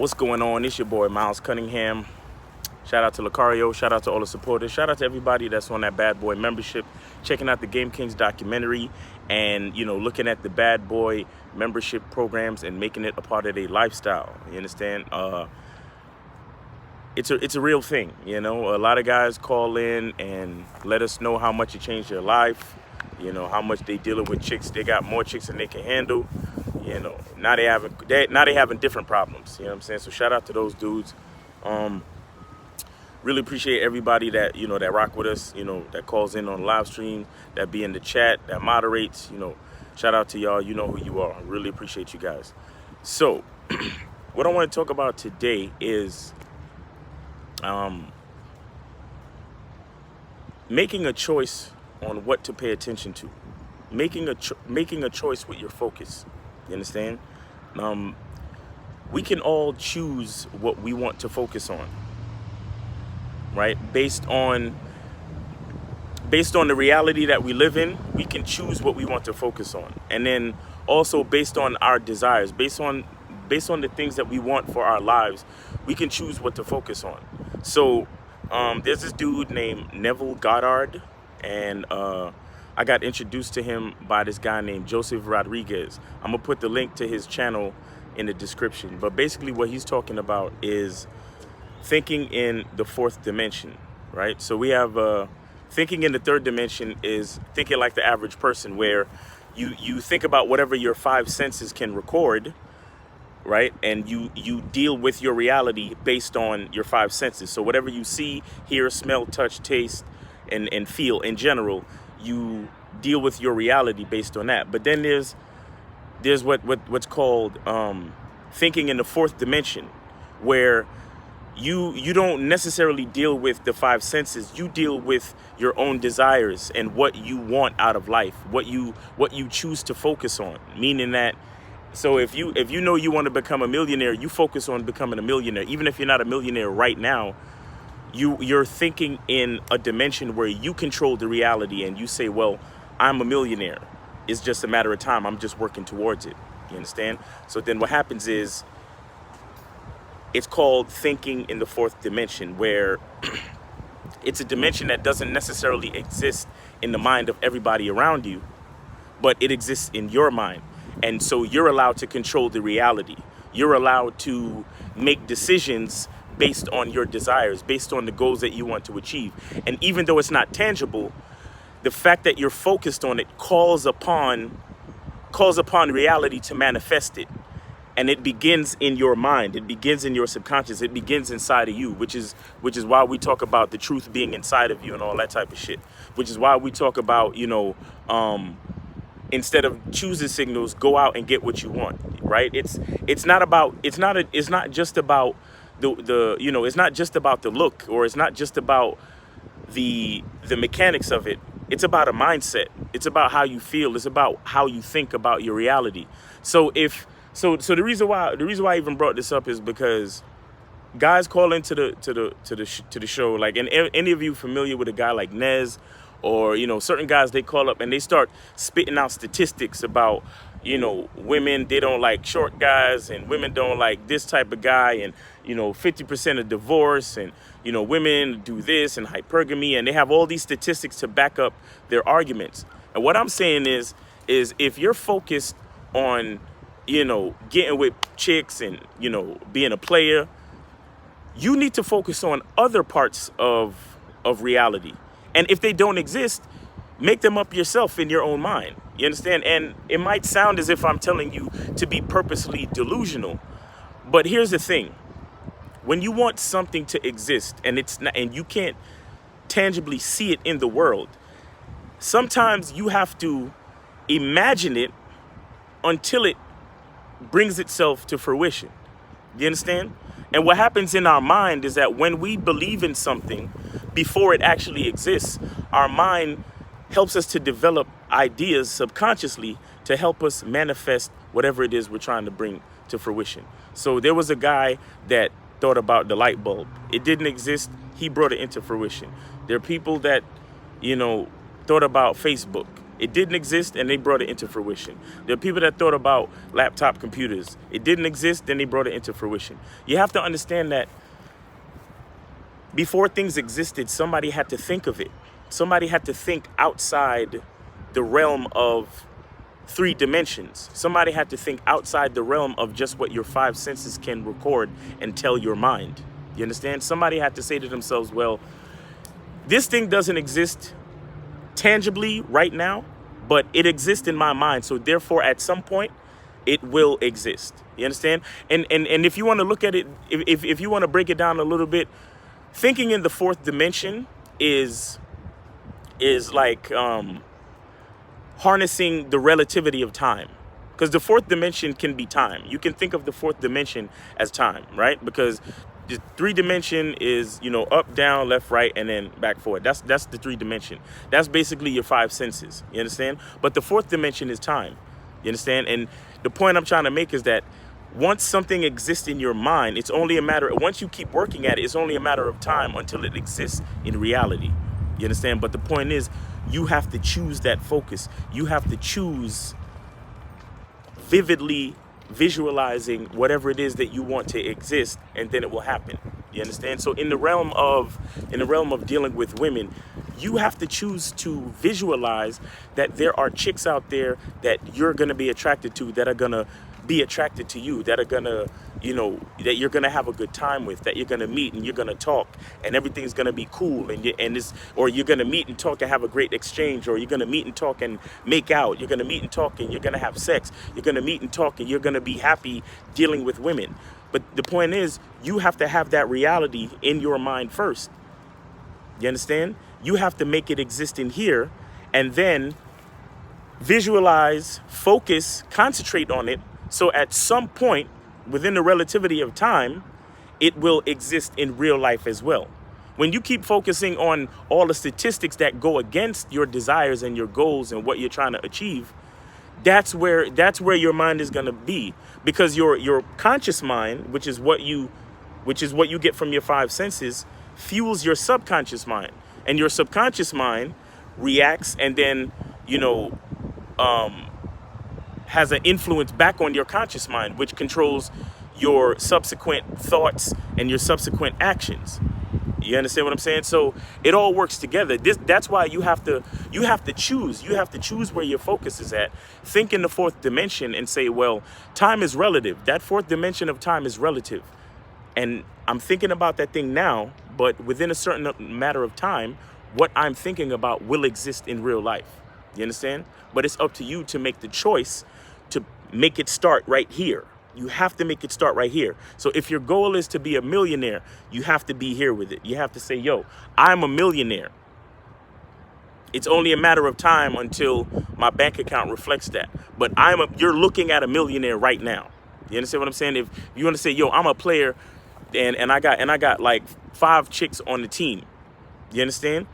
What's going on? It's your boy Miles Cunningham. Shout out to Lucario. Shout out to all the supporters. Shout out to everybody that's on that Bad Boy membership, checking out the Game Kings documentary, and looking at the Bad Boy membership programs and making it a part of their lifestyle. You understand? It's a real thing. A lot of guys call in and let us know how much it changed their life. How much they dealing with chicks. They got more chicks than they can handle. Now they having different problems. You know what I'm saying? So shout out to those dudes. Really appreciate everybody that that rock with us. That calls in on live stream, that be in the chat, that moderates. Shout out to y'all. You know who you are. I really appreciate you guys. So, what I want to talk about today is making a choice on what to pay attention to. Making a choice with your focus. You understand? We can all choose what we want to focus on, right? Based on the reality that we live in, we can choose what we want to focus on. And then also based on our desires, based on the things that we want for our lives, we can choose what to focus on. So there's this dude named Neville Goddard, and I got introduced to him by this guy named Joseph Rodriguez. I'm gonna put the link to his channel in the description. But basically what he's talking about is thinking in the fourth dimension, right? So we have thinking in the third dimension is thinking like the average person, where you think about whatever your five senses can record, right? And you deal with your reality based on your five senses. So whatever you see, hear, smell, touch, taste, and feel in general, you deal with your reality based on that. But then there's what's called thinking in the fourth dimension, where you don't necessarily deal with the five senses. You deal with your own desires and what you want out of life, what you choose to focus on. Meaning that, so if you you want to become a millionaire, you focus on becoming a millionaire. Even if you're not a millionaire right now, you're thinking in a dimension where you control the reality, and you say, well, I'm a millionaire. It's just a matter of time. I'm just working towards it. You understand? So then what happens is, it's called thinking in the fourth dimension, where it's a dimension that doesn't necessarily exist in the mind of everybody around you, but it exists in your mind. And so you're allowed to control the reality. You're allowed to make decisions based on your desires, based on the goals that you want to achieve. And even though it's not tangible, the fact that you're focused on it calls upon reality to manifest it. And it begins in your mind. It begins in your subconscious. It begins inside of you, which is why we talk about the truth being inside of you and all that type of shit. Which is why we talk about, instead of choosing signals, go out and get what you want, right? It's not just about it's not just about the look, or it's not just about the mechanics of it. It's about a mindset. It's about how you feel. It's about how you think about your reality. So the reason why I even brought this up is because guys call into the show, like, and any of you familiar with a guy like Nez, or certain guys, they call up and they start spitting out statistics about women, they don't like short guys, and women don't like this type of guy, and 50% of divorce, and women do this, and hypergamy, and they have all these statistics to back up their arguments. And what I'm saying is if you're focused on getting with chicks and being a player, you need to focus on other parts of reality. And if they don't exist, make them up yourself in your own mind. You understand? And it might sound as if I'm telling you to be purposely delusional, but here's the thing. When you want something to exist and it's not, and you can't tangibly see it in the world, sometimes you have to imagine it until it brings itself to fruition. You understand? And what happens in our mind is that when we believe in something before it actually exists, our mind helps us to develop ideas subconsciously to help us manifest whatever it is we're trying to bring to fruition. So there was a guy that thought about the light bulb. It didn't exist. He brought it into fruition. There are people that, thought about Facebook. It didn't exist, and they brought it into fruition. There are people that thought about laptop computers. It didn't exist, then they brought it into fruition. You have to understand that before things existed, somebody had to think of it. Somebody had to think outside the realm of 3 dimensions. Somebody had to think outside the realm of just what your 5 senses can record and tell your mind. You understand? Somebody had to say to themselves, well, this thing doesn't exist tangibly right now, but it exists in my mind. So therefore, at some point, it will exist. You understand? And if you want to look at it, if you want to break it down a little bit, thinking in the 4th dimension is like harnessing the relativity of time, because the 4th dimension can be time. You can think of the 4th dimension as time, right? Because the 3 dimension is, you know, up, down, left, right, and then back, forward. That's the 3 dimension. That's basically your 5 senses. You understand? But the 4th dimension is time. You understand? And the point I'm trying to make is that once something exists in your mind, it's only a matter of, once you keep working at it, it's only a matter of time until it exists in reality. You understand? But the point is, you have to choose that focus. You have to choose vividly visualizing whatever it is that you want to exist, and then it will happen. You understand? So in the realm of dealing with women, you have to choose to visualize that there are chicks out there that you're going to be attracted to, that are going to be attracted to you, that are going to, you know, that you're going to have a good time with, that you're going to meet and you're going to talk and everything's going to be cool, or you're going to meet and talk and have a great exchange, or you're going to meet and talk and make out, you're going to meet and talk and you're going to have sex, you're going to meet and talk and you're going to be happy dealing with women. But the point is, you have to have that reality in your mind first. You understand? You have to make it exist in here, and then visualize, focus, concentrate on it. So at some point within the relativity of time, it will exist in real life as well. When you keep focusing on all the statistics that go against your desires and your goals and what you're trying to achieve, that's where your mind is going to be, because your conscious mind, which is what you get from your 5 senses, fuels your subconscious mind, and your subconscious mind reacts and then, you know, has an influence back on your conscious mind, which controls your subsequent thoughts and your subsequent actions. You understand what I'm saying? So it all works together. That's why you have to choose. You have to choose where your focus is at. Think in the 4th dimension and say, well, time is relative. That 4th dimension of time is relative. And I'm thinking about that thing now, but within a certain matter of time, what I'm thinking about will exist in real life. You understand? But it's up to you to make the choice to make it start right here. You have to make it start right here. So if your goal is to be a millionaire, you have to be here with it. You have to say, yo, I'm a millionaire. It's only a matter of time until my bank account reflects that. But you're looking at a millionaire right now. You understand what I'm saying? If you want to say, yo, I'm a player and I got like 5 chicks on the team. You understand?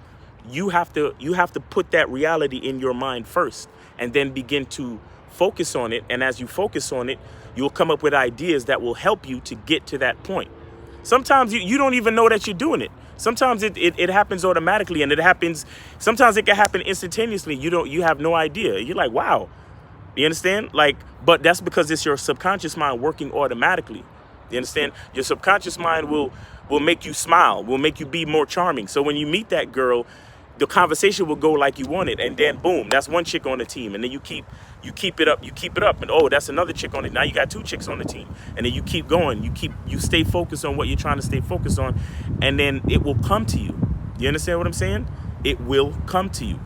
You have to put that reality in your mind first, and then begin to focus on it. And as you focus on it, you'll come up with ideas that will help you to get to that point. Sometimes you don't even know that you're doing it. Sometimes it happens automatically, and sometimes it can happen instantaneously. You have no idea. You're like, wow. You understand? But that's because it's your subconscious mind working automatically. You understand? Your subconscious mind will make you smile, will make you be more charming. So when you meet that girl, the conversation will go like you want it, and then boom, that's one chick on the team, and then you keep it up, and oh, that's another chick on it. Now you got 2 chicks on the team, and then you keep going. You stay focused on what you're trying to stay focused on, and then it will come to you. You understand what I'm saying? It will come to you,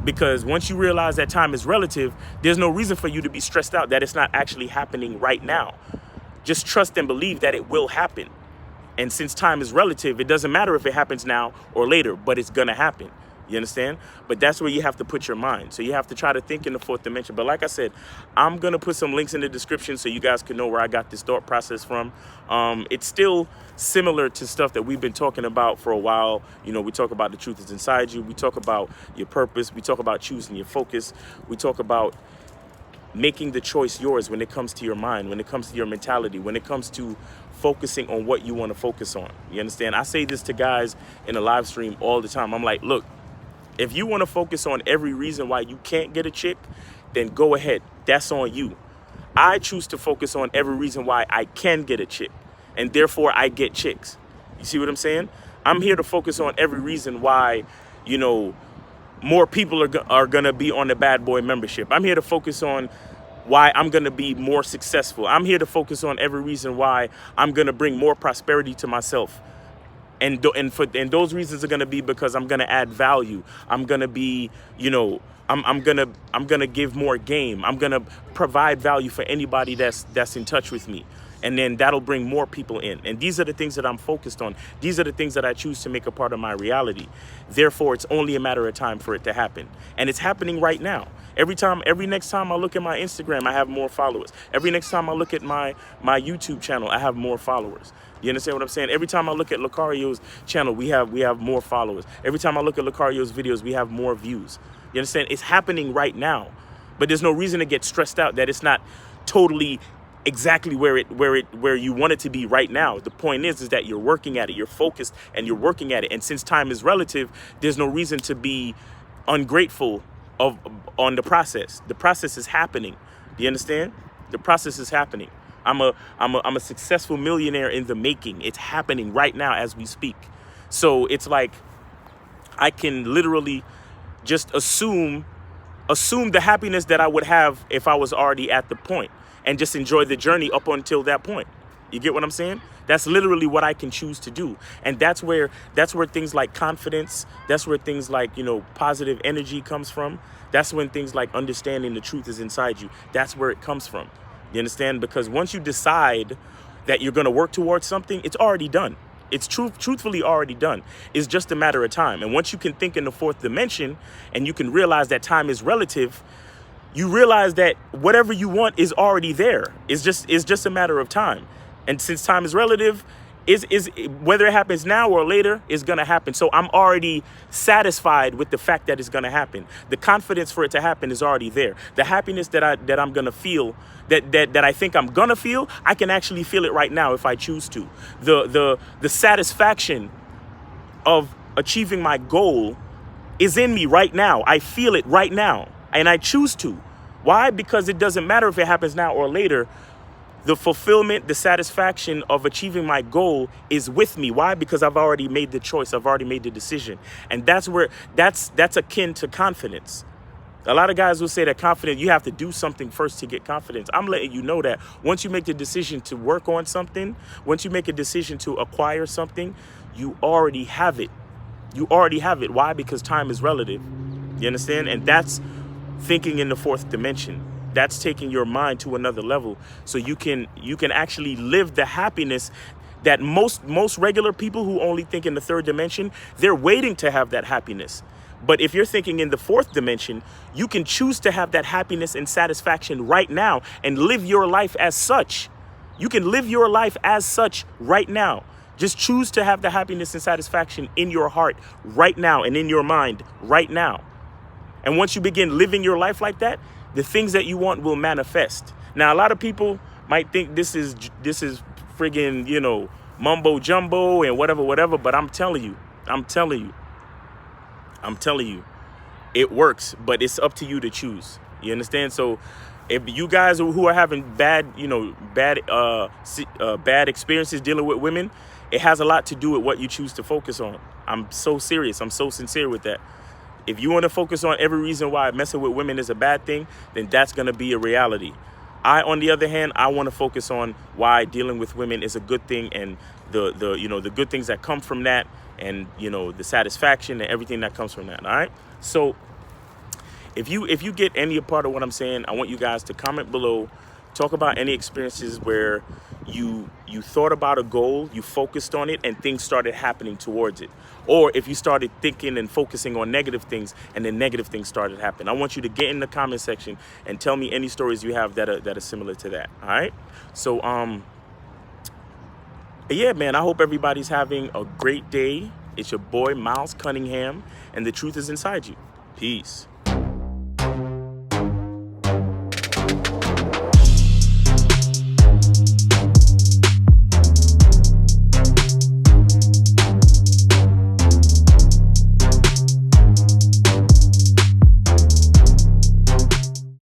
because once you realize that time is relative, there's no reason for you to be stressed out that it's not actually happening right now. Just trust and believe that it will happen. And since time is relative, it doesn't matter if it happens now or later, but it's gonna happen. You understand? But that's where you have to put your mind. So you have to try to think in the 4th dimension. But like I said, I'm going to put some links in the description so you guys can know where I got this thought process from. It's still similar to stuff that we've been talking about for a while. You know, we talk about the truth is inside you. We talk about your purpose. We talk about choosing your focus. We talk about making the choice yours when it comes to your mind, when it comes to your mentality, when it comes to focusing on what you want to focus on. You understand? I say this to guys in a live stream all the time. I'm like, look, If you want to focus on every reason why you can't get a chick, then go ahead. That's on you. I choose to focus on every reason why I can get a chick, and therefore I get chicks. You see what I'm saying? I'm here to focus on every reason why, you know, more people are going to be on the bad boy membership. I'm here to focus on why I'm going to be more successful. I'm here to focus on every reason why I'm going to bring more prosperity to myself. And those reasons are going to be because I'm going to add value. I'm going to be, you know, I'm gonna give more game. I'm gonna provide value for anybody that's in touch with me, and then that'll bring more people in. And these are the things that I'm focused on. These are the things that I choose to make a part of my reality. Therefore, it's only a matter of time for it to happen, and it's happening right now. Every next time I look at my Instagram, I have more followers. Every next time I look at my YouTube channel, I have more followers. You understand what I'm saying? Every time I look at Lucario's channel, we have more followers. Every time I look at Lucario's videos, we have more views. You understand? It's happening right now, but there's no reason to get stressed out that it's not totally exactly where you want it to be right now. The point is that you're working at it, you're focused, and you're working at it. And since time is relative, there's no reason to be ungrateful on the process. The process is happening. Do you understand? The process is happening. I'm a successful millionaire in the making. It's happening right now as we speak. So it's like I can literally just assume the happiness that I would have if I was already at the point, and just enjoy the journey up until that point. You get what I'm saying? That's literally what I can choose to do. And that's where things like confidence, that's where things like, you know, positive energy comes from. That's when things like understanding the truth is inside you. That's where it comes from. You understand? Because once you decide that you're going to work towards something, it's already done. It's truthfully already done. It's just a matter of time. And once you can think in the fourth dimension and you can realize that time is relative, you realize that whatever you want is already there. It's just a matter of time. And since time is relative, is whether it happens now or later is going to happen. So I'm already satisfied with the fact that it's going to happen. The confidence for it to happen is already there. The happiness that I'm going to feel, that I think I'm going to feel, I can actually feel it right now if I choose to. The satisfaction of achieving my goal is in me right now. I feel it right now, and I choose to. Why? Because it doesn't matter if it happens now or later. The fulfillment, the satisfaction of achieving my goal is with me. Why? Because I've already made the choice. I've already made the decision. And that's akin to confidence. A lot of guys will say that confidence, you have to do something first to get confidence. I'm letting you know that once you make the decision to work on something, once you make a decision to acquire something, you already have it. You already have it. Why? Because time is relative. You understand? And that's thinking in the fourth dimension. That's taking your mind to another level, so you can actually live the happiness that most regular people who only think in the third dimension, they're waiting to have that happiness. But if you're thinking in the fourth dimension, you can choose to have that happiness and satisfaction right now and live your life as such. You can live your life as such right now. Just choose to have the happiness and satisfaction in your heart right now and in your mind right now. And once you begin living your life like that, the things that you want will manifest. Now, a lot of people might think this is friggin', you know, mumbo jumbo and whatever, but I'm telling you, it works, but it's up to you to choose. You understand? So if you guys who are having bad experiences dealing with women, it has a lot to do with what you choose to focus on. I'm so serious. I'm so sincere with that. If you want to focus on every reason why messing with women is a bad thing, then that's going to be a reality. On the other hand, I want to focus on why dealing with women is a good thing, and the good things that come from that, and the satisfaction and everything that comes from that. All right. So if you get any part of what I'm saying, I want you guys to comment below. Talk about any experiences where you thought about a goal, you focused on it, and things started happening towards it. Or if you started thinking and focusing on negative things, and then negative things started happening. I want you to get in the comment section and tell me any stories you have that are similar to that. All right. So yeah, man, I hope everybody's having a great day. It's your boy Miles Cunningham, and the truth is inside you. Peace.